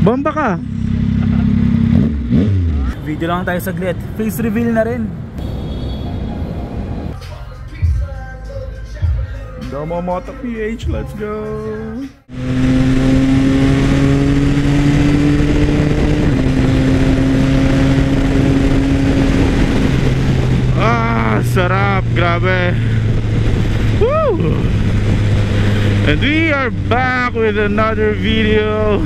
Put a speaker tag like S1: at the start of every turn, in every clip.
S1: Bomba ka. Video lang tayo saglit. Face reveal na rin. Domo Moto PH, let's go. Sarap, grabe. Woo! And we are back with another video.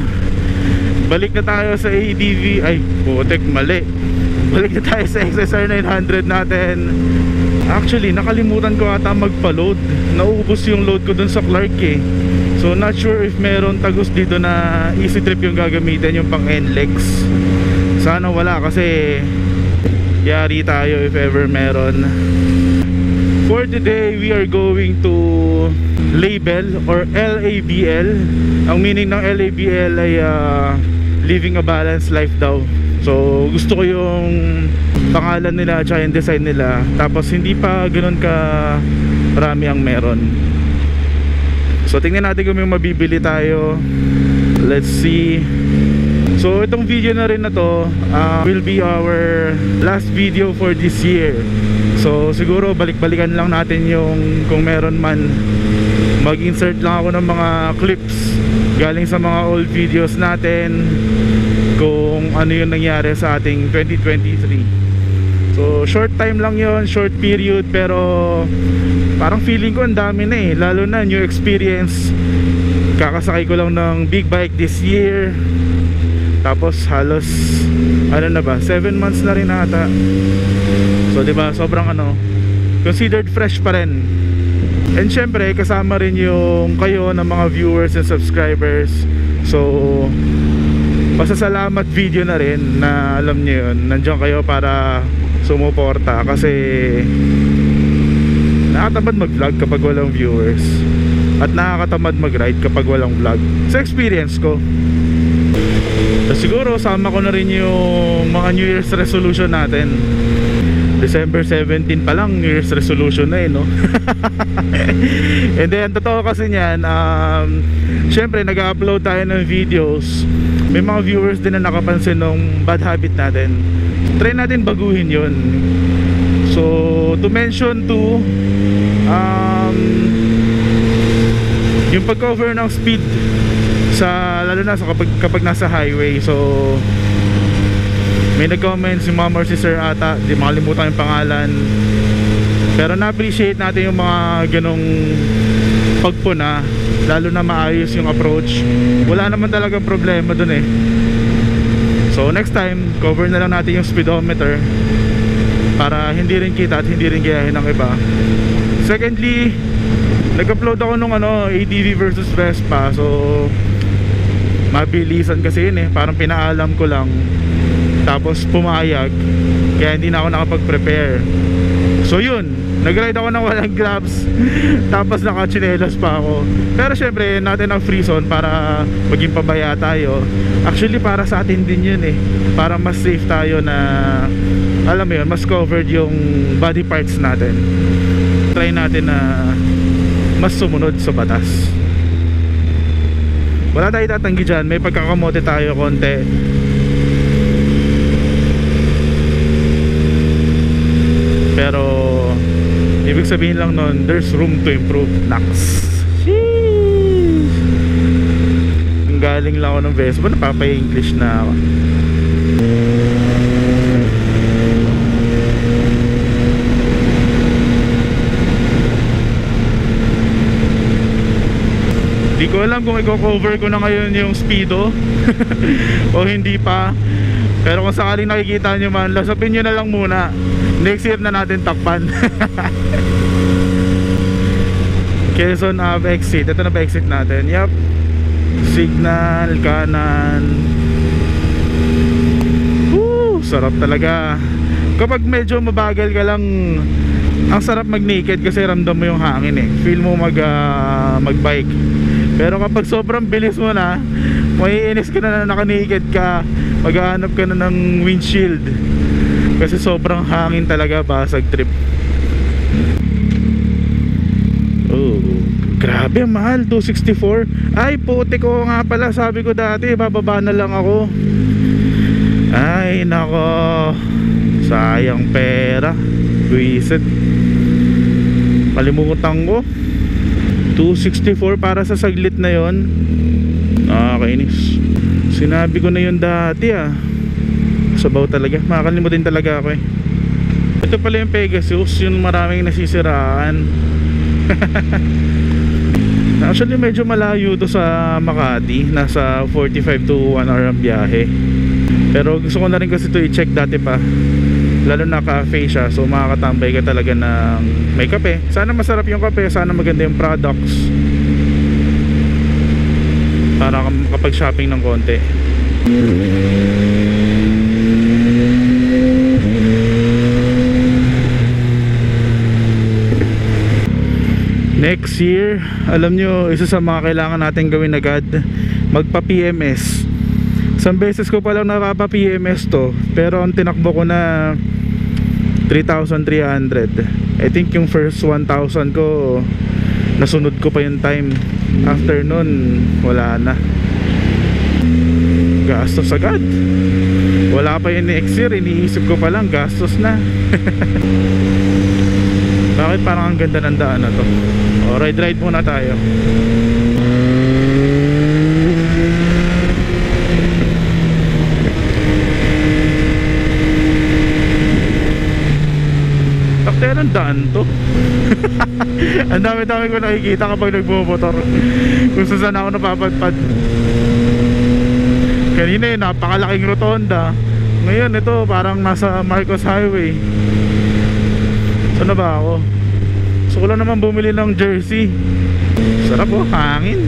S1: Balik na tayo sa ADV. Ay, putek, mali. Balik na tayo sa XSR 900 natin. Actually, nakalimutan ko ata magpa-load. Naubos yung load ko dun sa Clark eh. So not sure if meron tagos dito na easy trip yung gagamitin, yung pang NLEX. Sana wala kasi yari tayo if ever meron. For today, we are going to label or LABL. Ang meaning ng LABL ay living a balanced life daw. So gusto ko yung pangalan nila at yung design nila. Tapos hindi pa ganoon ka marami ang meron. So tingnan natin kung may mabibili tayo. Let's see. So itong video na rin na to will be our last video for this year. So siguro balik-balikan lang natin yung kung meron man. Mag-insert lang ako ng mga clips galing sa mga old videos natin kung ano yung nangyari sa ating 2023. So short time lang yon, short period, pero parang feeling ko ang dami na eh. Lalo na new experience. Kakasakay ko lang ng big bike this year. Tapos halos ano na ba, 7 months na rin ata. So diba, sobrang considered fresh pa rin. And syempre kasama rin yung kayo ng mga viewers and subscribers. So pasasalamat video na rin na alam niyo yun, nandiyan kayo para sumuporta. Kasi nakakatamad mag vlog kapag walang viewers, at nakakatamad mag ride kapag walang vlog. Sa experience ko. So, siguro sama ko na rin yung mga New Year's resolution natin. December 17 pa lang New Year's resolution na no? And then totoo kasi niyan, syempre nag-upload tayo ng videos. May mga viewers din na nakapansin ng bad habit natin. Try natin baguhin yun. So to mention to yung pag-cover ng speed sa, lalo na sa kapag nasa highway. So may nag-comments yung mama or si sir ata, di makalimutan yung pangalan, pero na-appreciate natin yung mga ganong pagpuna, lalo na maayos yung approach. Wala naman talagang problema dun eh. So next time, cover na lang natin yung speedometer para hindi rin kita at hindi rin gayahin ng iba. Secondly, nag-upload ako nung ADV versus Vespa. So mabilisan kasi yun eh, parang pinaalam ko lang, tapos pumayag, kaya hindi na ako nakapag-prepare. So yun, nag-ride ako ng walang gloves tapos naka-chinelas pa ako. Pero syempre natin ang free zone para maging pabaya tayo. Actually para sa atin din yun eh, para mas safe tayo na, alam mo yun, mas covered yung body parts natin. Try natin na mas sumunod sa batas. Wala tayo tatanggi dyan, may pagkakamote tayo konti. Pero ibig sabihin lang nun, there's room to improve. Naks. Ang galing lang ako ng Vespa, napapa-English na ako. Di ko alam kung i-cover ko na ngayon yung speedo o hindi pa. Pero kung sakaling nakikita nyo man, lasapin nyo na lang muna. Next year na natin takpan. Quezon Ave exit. Ito na ba exit natin? Yup. Signal, kanan. Woo! Sarap talaga. Kapag medyo mabagal ka lang, ang sarap mag-naked kasi ramdam mo yung hangin eh. Feel mo mag-bike. Pero kapag sobrang bilis mo na, maiinis ka na naka-naked ka, maghahanap ka na ng windshield kasi sobrang hangin talaga, basag trip. Oh, Grabe, mahal, 264. Ay, puti ko nga pala, sabi ko dati, bababa na lang ako. Ay, nako. Sayang pera. Wisit. Kalimutan ko. 264 para sa saglit na yon. Nakakainis. Sinabi ko na yun dati ah. Sabaw talaga, makakalimutin talaga ako eh. Ito pala yung Pegasus, yung maraming nasisiraan. Actually medyo malayo to sa Makati. Nasa 45 to 1 hour ang biyahe. Pero gusto ko na rin kasi ito i-check dati pa. Lalo na cafe siya, so makakatambay ka talaga ng may kape. Sana masarap yung kape, sana maganda yung products, para kapag shopping ng konti. Next year, alam nyo, isa sa mga kailangan natin gawin agad, magpa-PMS. Isang beses ko palang napapa-PMS to, pero ang tinakbo ko na 3,300. I think yung first 1,000 ko, nasunod ko pa yung time. After nun, wala na. Gastos agad. Wala pa yung next year, iniisip ko pa lang, gastos na. Bakit parang ang ganda ng daan na to? O, ride muna tayo. Takte ng daan to. Ang dami-dami ko nakikita kapag nagbumotor. Kung saan ako napapadpad. Kanina eh, napakalaking rotonda. Ngayon ito parang nasa Marcos Highway. Saan na ba ako? Gusto ko lang naman bumili ng jersey. Sarap oh, hangin.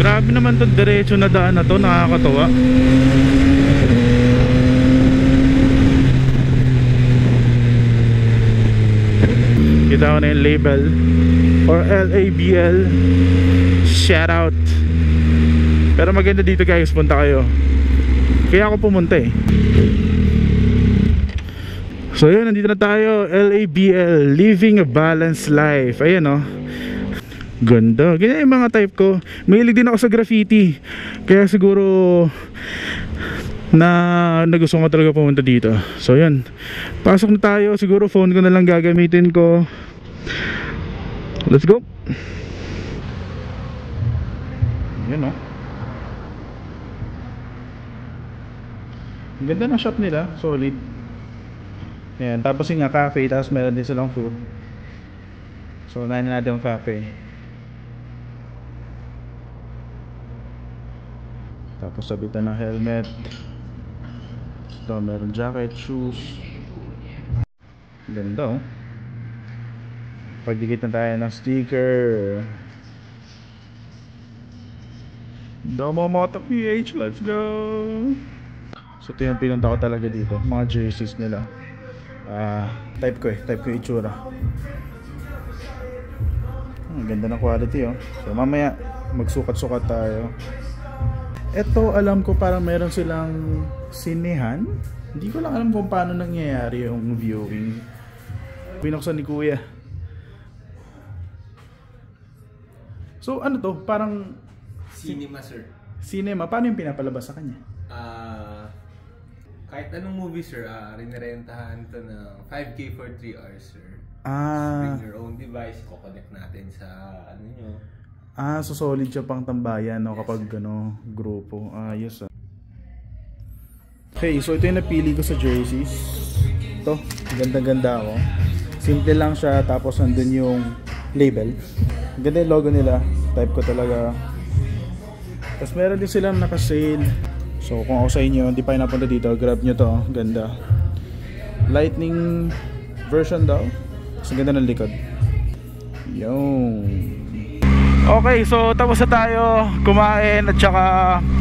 S1: Grabe naman to, diretso na daan na to, nakakatawa. Kita ko na yung label or LABL. Shout out. Pero maganda dito guys, punta kayo. Kaya ako pumunta eh. So yun, nandito na tayo. LABL, Living a Balanced Life. Ayan oh. Ganda, ganyan yung mga type ko. Mahilig din ako sa graffiti. Kaya siguro nagustuhan ko talaga pumunta dito. So yan, pasok na tayo. Siguro phone ko na lang gagamitin ko. Let's go. Yan o. Ang ganda ng shop nila, solid. Yan, tapos yung nga cafe, tapos meron din silang food. So unahin na natin yung cafe. Tapos sabitan ng helmet. Ito meron jacket, shoes. Ganda oh. Pagdikit na tayo ng sticker. Domo Moto PH, let's go. So ito yung pinunta ko talaga dito, mga jerseys nila. Type ko yung itsura. Ganda ng quality oh. So mamaya magsukat-sukat tayo. Ito alam ko parang meron silang sinehan. Hindi ko lang alam kung paano nangyayari yung viewing. Binuksan ni Kuya. So ano to? Parang
S2: cinema sir.
S1: Cinema? Paano yung pinapalabas sa kanya?
S2: Kahit anong movie sir, rinirentahan to ng 5K for 3 hours sir. Bring your own device, kukonect natin sa ano nyo.
S1: So solid siya pang tambayan no, kapag ano, grupo. Ayos ah. Okay, so ito yung napili ko sa jerseys. Ito, ganda-ganda ako. Simple lang siya, tapos andun yung label. Ganda yung logo nila, type ko talaga. Tapos meron din silang naka-sale. So kung ako sa inyo, hindi pa napunta dito, grab nyo to. Ganda. Lightning version daw. Kasi ganda ng likod. Yung okay, so tapos na tayo kumain at saka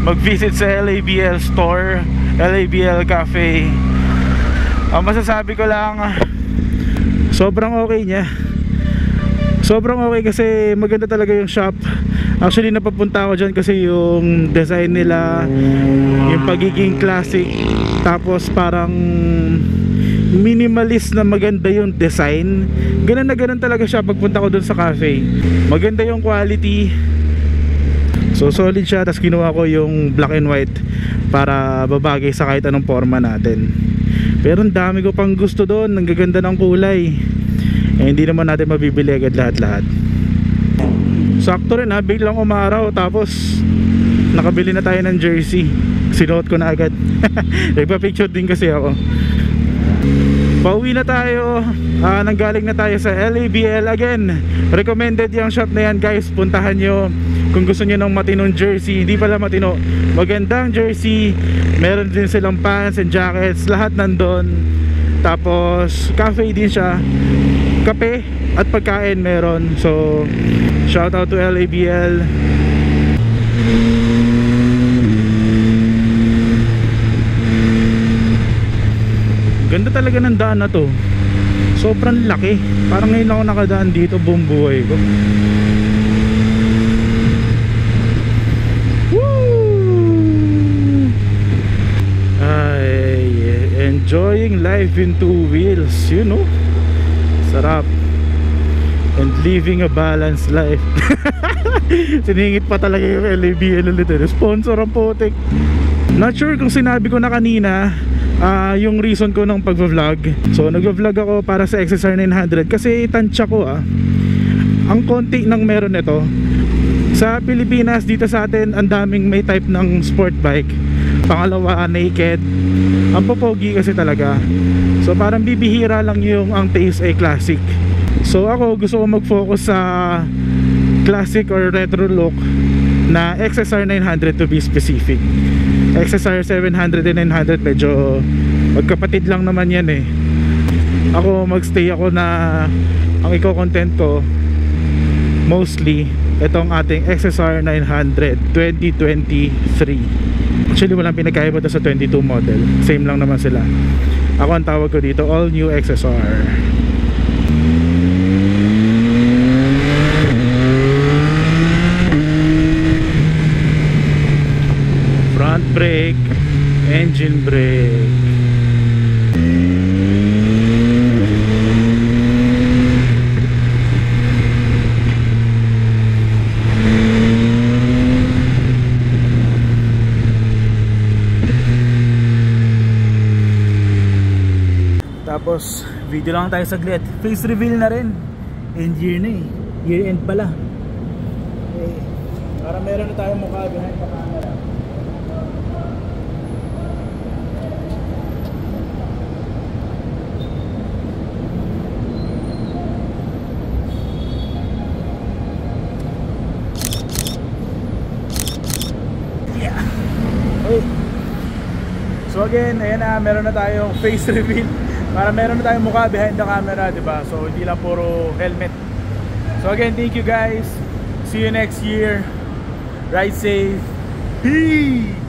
S1: mag-visit sa LABL store, LABL Cafe. Ang masasabi ko lang, sobrang okay niya. Sobrang okay kasi maganda talaga yung shop. Actually napapunta ako dyan kasi yung design nila, yung pagiging classic, tapos parang minimalist na maganda yung design. Ganun na ganun talaga siya pagpunta ko dun sa cafe. Maganda yung quality. So solid siya. Tapos kinuha ko yung black and white para babagay sa kahit anong forma natin. Pero ang dami ko pang gusto doon. Ang gaganda ng kulay. Eh, hindi naman natin mabibili agad lahat-lahat. Sakto rin ha, biglang umaraw. Tapos nakabili na tayo ng jersey. Sinuot ko na agad. Nagpa-picture din kasi ako. Pauwi na tayo. Nanggaling na tayo sa LABL. Again, recommended yung shop na yan guys. Puntahan nyo kung gusto nyo ng matinong jersey. Hindi pala matino, magandang jersey. Meron din silang pants and jackets. Lahat nandun. Tapos cafe din siya. Kape at pagkain meron. So shout out to LABL. Ganda talaga ng daan na to. Sobrang laki. Parang ngayon ako nakadaan dito buong buhay ko. Woo! Ay, enjoying life in two wheels, you know. Sarap. And living a balanced life. Siningit pa talaga yung LABL ulit. Sponsor ang putik. Not sure kung sinabi ko na kanina yung reason ko ng pag-vlog. So nag-vlog ako para sa XSR 900 kasi tansya ko ang konti nang meron nito. Sa Pilipinas, dito sa atin ang daming may type ng sport bike. Pangalawa, naked. Ang popogi kasi talaga. So parang bibihira lang yung ang taste ay classic. So ako gusto ko mag-focus sa classic or retro look na XSR 900 to be specific. XSR 700 and 900 medyo magkapatid lang naman yan eh. Ako magstay ako na ang i-content ko mostly itong ating XSR 900 2023. Actually walang pinagkaiba sa 22 model. Same lang naman sila. Ako ang tawag ko dito all new XSR. Front brake, engine brake. Tapos video lang tayo saglit. Face reveal na rin. End year na eh. Year end pala. Okay. Para meron na tayong mukha behind the camera. Yeah. Okay. So again, ayan na, meron na tayong face reveal. Para meron na tayong mukha behind the camera, diba? So hindi lang puro helmet. So again, thank you guys. See you next year. Ride safe. Peace!